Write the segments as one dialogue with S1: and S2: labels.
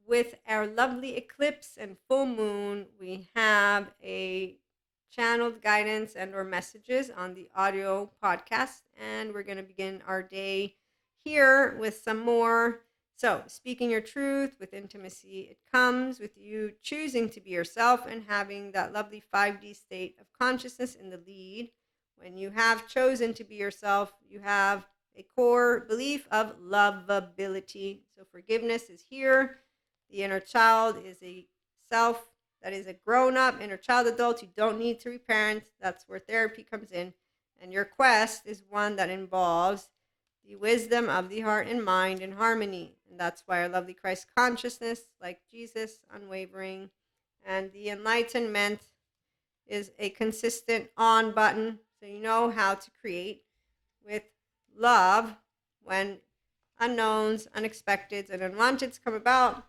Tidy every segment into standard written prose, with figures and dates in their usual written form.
S1: with our lovely eclipse and full moon, we have a channeled guidance and or messages on the audio podcast, and we're going to begin our day here with some more. So, speaking your truth with intimacy, it comes with you choosing to be yourself and having that lovely 5D state of consciousness in the lead. When you have chosen to be yourself, you have a core belief of lovability. So, forgiveness is here. The inner child is a self that is a grown up inner child adult. You don't need to reparent. That's where therapy comes in. And your quest is one that involves the wisdom of the heart and mind in harmony. And that's why our lovely Christ consciousness, like Jesus, unwavering, and the enlightenment is a consistent on button. So you know how to create with love when unknowns, unexpecteds, and unwanteds come about.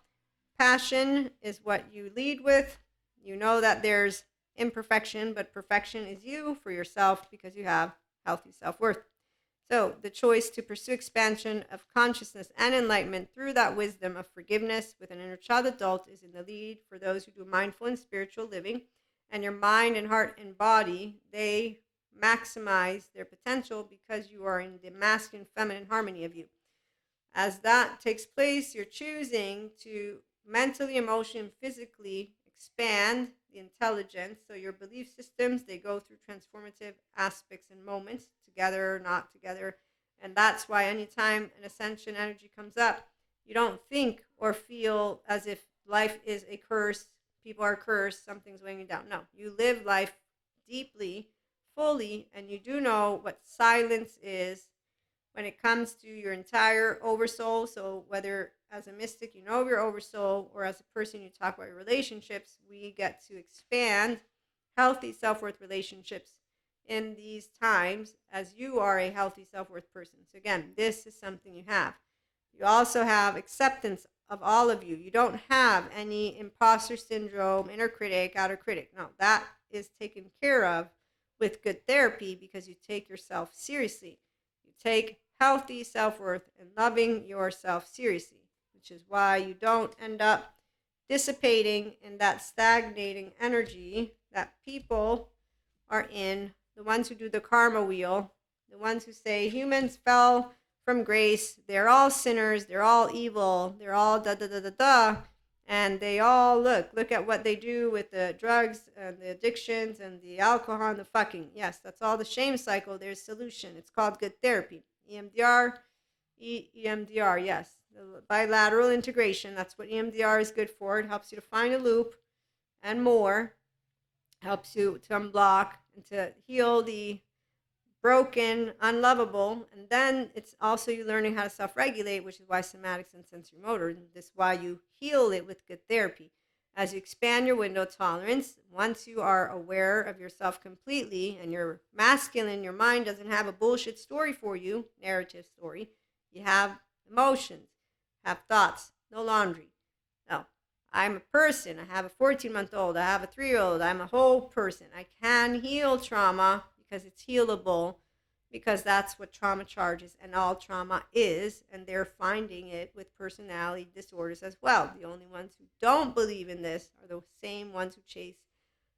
S1: Passion is what you lead with. You know that there's imperfection, but perfection is you for yourself because you have healthy self-worth. So the choice to pursue expansion of consciousness and enlightenment through that wisdom of forgiveness with an inner child adult is in the lead for those who do mindful and spiritual living. And your mind and heart and body, they maximize their potential because you are in the masculine feminine harmony of you. As that takes place, you're choosing to mentally, emotionally, physically expand the intelligence. So your belief systems, they go through transformative aspects and moments, together or not together. And that's why anytime an ascension energy comes up, you don't think or feel as if life is a curse, people are cursed, something's weighing you down. No, you live life deeply, fully, and you do know what silence is when it comes to your entire oversoul. So whether as a mystic you know your oversoul or as a person you talk about your relationships, we get to expand healthy self-worth relationships in these times as you are a healthy self-worth person. So again, this is something you have. You also have acceptance of all of you. You don't have any imposter syndrome, inner critic, outer critic. No, that is taken care of with good therapy because you take yourself seriously. You take healthy self-worth and loving yourself seriously, which is why you don't end up dissipating in that stagnating energy that people are in, the ones who do the karma wheel, the ones who say humans fell from grace, they're all sinners, they're all evil, they're all da da da da da, and they all look at what they do with the drugs and the addictions and the alcohol and the fucking. Yes, that's all the shame cycle. There's solution. It's called good therapy. EMDR, EMDR, yes. The bilateral integration, that's what EMDR is good for. It helps you to find a loop and more. Helps you to unblock and to heal the broken, unlovable. And then it's also you learning how to self-regulate, which is why somatics and sensory motor. And this is why you heal it with good therapy. As you expand your window tolerance, once you are aware of yourself completely and you're masculine, your mind doesn't have a bullshit story for you, narrative story. You have emotions, have thoughts, no laundry. No, I'm a person. I have a 14-month-old. I have a 3-year-old. I'm a whole person. I can heal trauma because it's healable, because that's what trauma charges and all trauma is. And they're finding it with personality disorders as well. The only ones who don't believe in this are the same ones who chase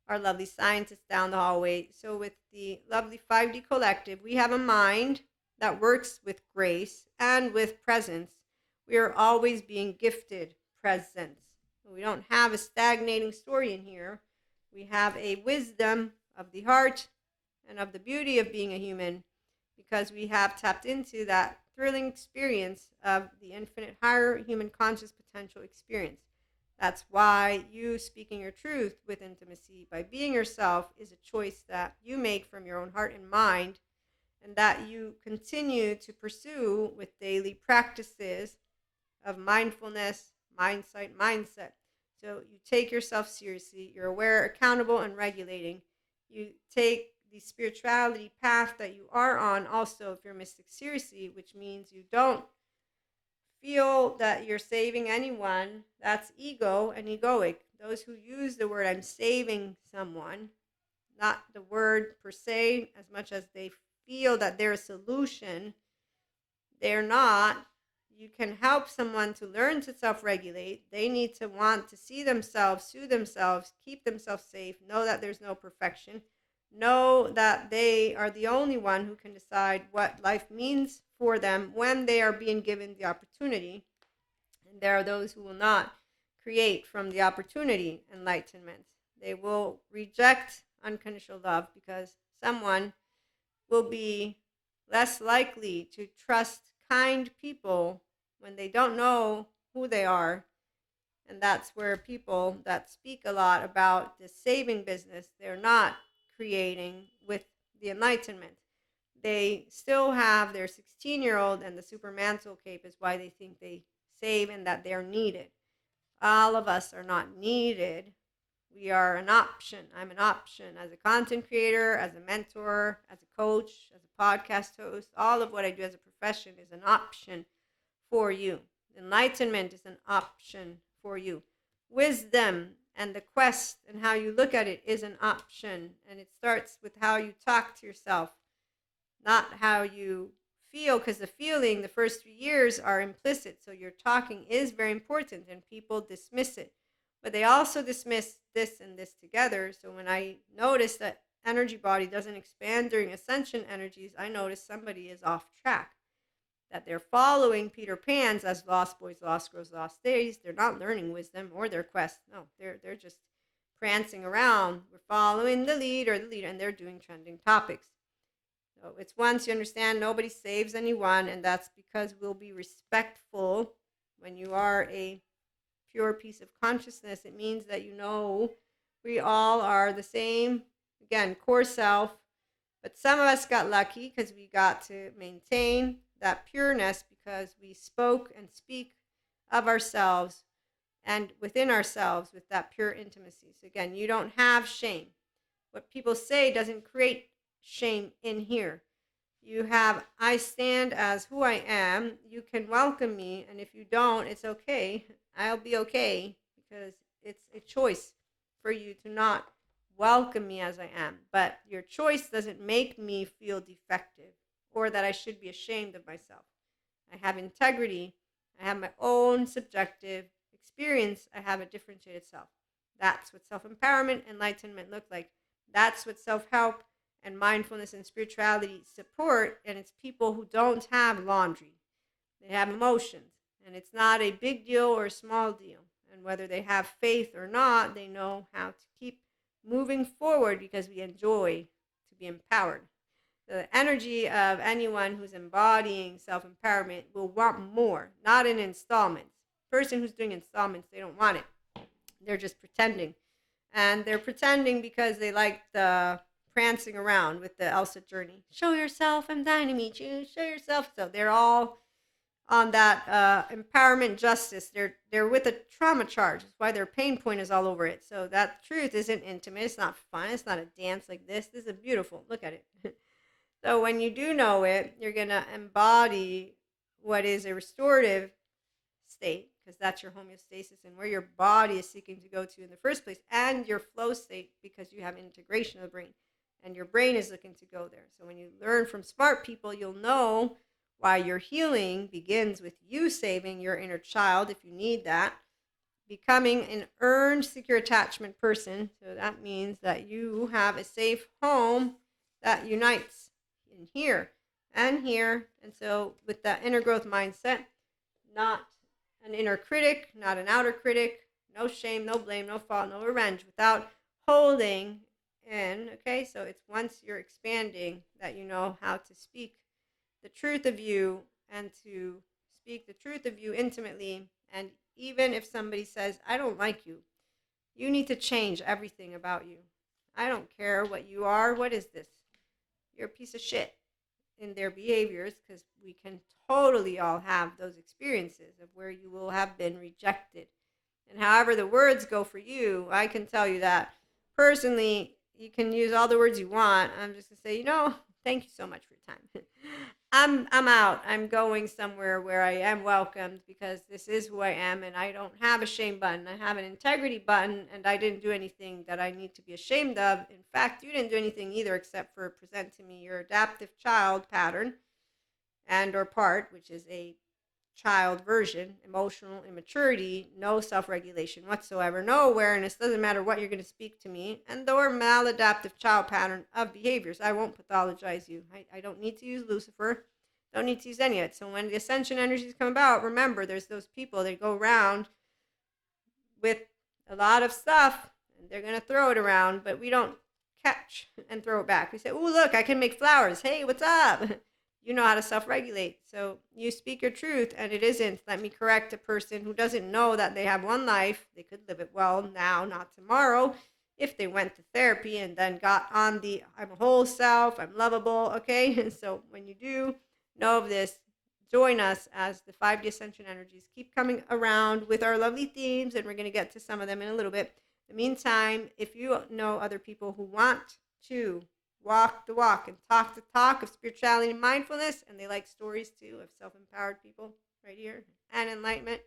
S1: our lovely scientists down the hallway. So with the lovely 5D collective, we have a mind that works with grace and with presence. We are always being gifted presence. We don't have a stagnating story in here. We have a wisdom of the heart and of the beauty of being a human, because we have tapped into that thrilling experience of the infinite higher human conscious potential experience. That's why you speaking your truth with intimacy by being yourself is a choice that you make from your own heart and mind, and that you continue to pursue with daily practices of mindfulness, mindset. So you take yourself seriously, you're aware, accountable, and regulating. You take the spirituality path that you are on also, if you're mystic, seriously, which means you don't feel that you're saving anyone. That's ego and egoic. Those who use the word I'm saving someone, not the word per se, as much as they feel that they're a solution, they're not. You can help someone to learn to self-regulate. They need to want to see themselves, soothe themselves, keep themselves safe, know that there's no perfection, know that they are the only one who can decide what life means for them when they are being given the opportunity. And there are those who will not create from the opportunity enlightenment. They will reject unconditional love because someone will be less likely to trust kind people when they don't know who they are. And that's where people that speak a lot about the saving business, they're not creating with the enlightenment. They still have their 16-year-old, and the super mantle cape is why they think they save and that they're needed. All of us are not needed. We are an option. I'm an option as a content creator, as a mentor, as a coach, as a podcast host. All of what I do as a profession is an option for you. Enlightenment is an option for you. Wisdom and the quest and how you look at it is an option. And it starts with how you talk to yourself, not how you feel, because the feeling, the first 3 years are implicit. So your talking is very important and people dismiss it. But they also dismiss this and this together. So when I notice that energy body doesn't expand during ascension energies, I notice somebody is off track, that they're following Peter Pan's as lost boys, lost girls, lost days. They're not learning wisdom or their quest. No, they're just prancing around. We're following the leader, and they're doing trending topics. So it's once you understand nobody saves anyone, and that's because we'll be respectful when you are a pure piece of consciousness. It means that you know we all are the same, again, core self. But some of us got lucky because we got to maintain that pureness because we spoke and speak of ourselves and within ourselves with that pure intimacy. So again, you don't have shame. What people say doesn't create shame in here. You have, I stand as who I am. You can welcome me, and if you don't, it's okay. I'll be okay because it's a choice for you to not welcome me as I am. But your choice doesn't make me feel defective or that I should be ashamed of myself. I have integrity. I have my own subjective experience. I have a differentiated self. That's what self-empowerment, enlightenment look like. That's what self-help and mindfulness and spirituality support. And it's people who don't have laundry. They have emotions. And it's not a big deal or a small deal. And whether they have faith or not, they know how to keep moving forward because we enjoy to be empowered. The energy of anyone who's embodying self-empowerment will want more, not in installments. Person who's doing installments, they don't want it. They're just pretending. And they're pretending because they like the prancing around with the Elsa journey. Show yourself, I'm dying to meet you. Show yourself. So they're all on that empowerment justice. They're with a trauma charge. That's why their pain point is all over it. So that truth isn't intimate. It's not fun. It's not a dance like this. This is beautiful. Look at it. So when you do know it, you're going to embody what is a restorative state, because that's your homeostasis and where your body is seeking to go to in the first place, and your flow state because you have integration of the brain and your brain is looking to go there. So when you learn from smart people, you'll know why your healing begins with you saving your inner child if you need that, becoming an earned secure attachment person. So that means that you have a safe home that unites in here and here. And so with that inner growth mindset, not an inner critic, not an outer critic, no shame, no blame, no fault, no revenge, without holding in. Okay, so it's once you're expanding that you know how to speak the truth of you and to speak the truth of you intimately. And even if somebody says, I don't like you, you need to change everything about you. I don't care what you are. What is this? You're a piece of shit in their behaviors, because we can totally all have those experiences of where you will have been rejected. And however the words go for you, I can tell you that personally, you can use all the words you want. I'm just going to say, thank you so much for your time. I'm out. I'm going somewhere where I am welcomed because this is who I am, and I don't have a shame button. I have an integrity button, and I didn't do anything that I need to be ashamed of. In fact, you didn't do anything either except for present to me your adaptive child pattern and or part, which is a child version, emotional immaturity, no self-regulation whatsoever, no awareness, doesn't matter what you're going to speak to me, and or maladaptive child pattern of behaviors. I won't pathologize you. I don't need to use Lucifer. Don't need to use any of it. So when the ascension energies come about, remember there's those people that go around with a lot of stuff and they're going to throw it around, but we don't catch and throw it back. We say, oh, look, I can make flowers. Hey, what's up? You know how to self regulate. So you speak your truth, and it isn't. Let me correct a person who doesn't know that they have one life. They could live it well now, not tomorrow, if they went to therapy and then got on the I'm a whole self, I'm lovable. Okay. And so when you do know of this, join us as the 5D Ascension energies keep coming around with our lovely themes, and we're going to get to some of them in a little bit. In the meantime, if you know other people who want to walk the walk and talk the talk of spirituality and mindfulness, and they like stories too of self-empowered people right here and enlightenment,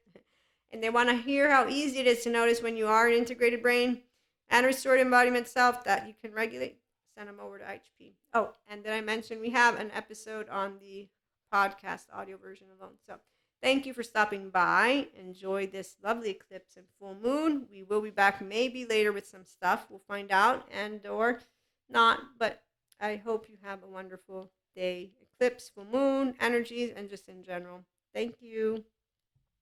S1: and they want to hear how easy it is to notice when you are an integrated brain and restored embodiment self that you can regulate, send them over to IHP. Oh, and did I mention we have an episode on the podcast audio version alone? So thank you for stopping by. Enjoy this lovely eclipse and full moon. We will be back maybe later with some stuff. We'll find out, and or not, but I hope you have a wonderful day. Eclipse, full moon, energies, and just in general. Thank you.